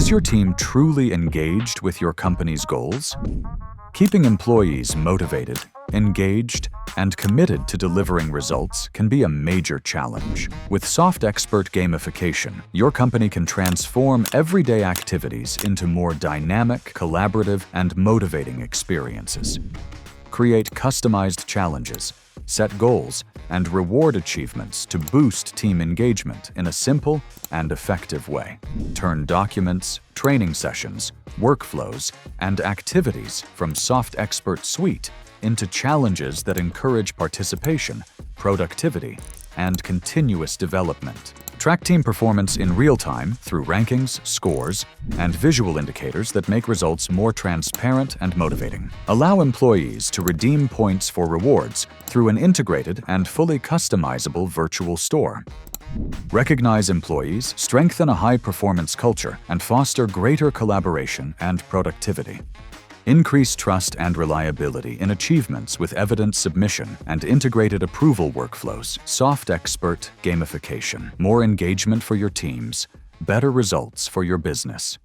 Is your team truly engaged with your company's goals? Keeping employees motivated, engaged, and committed to delivering results can be a major challenge. With SoftXpert Gamification, your company can transform everyday activities into more dynamic, collaborative, and motivating experiences. Create customized challenges, set goals, and reward achievements to boost team engagement in a simple and effective way. Turn documents, training sessions, workflows, and activities from SoftXpert Suite into challenges that encourage participation, productivity, and continuous development. Track team performance in real time through rankings, scores, and visual indicators that make results more transparent and motivating. Allow employees to redeem points for rewards through an integrated and fully customizable virtual store. Recognize employees, strengthen a high-performance culture, and foster greater collaboration and productivity. Increase trust and reliability in achievements with evidence submission and integrated approval workflows. SoftXpert Gamification. More engagement for your teams, better results for your business.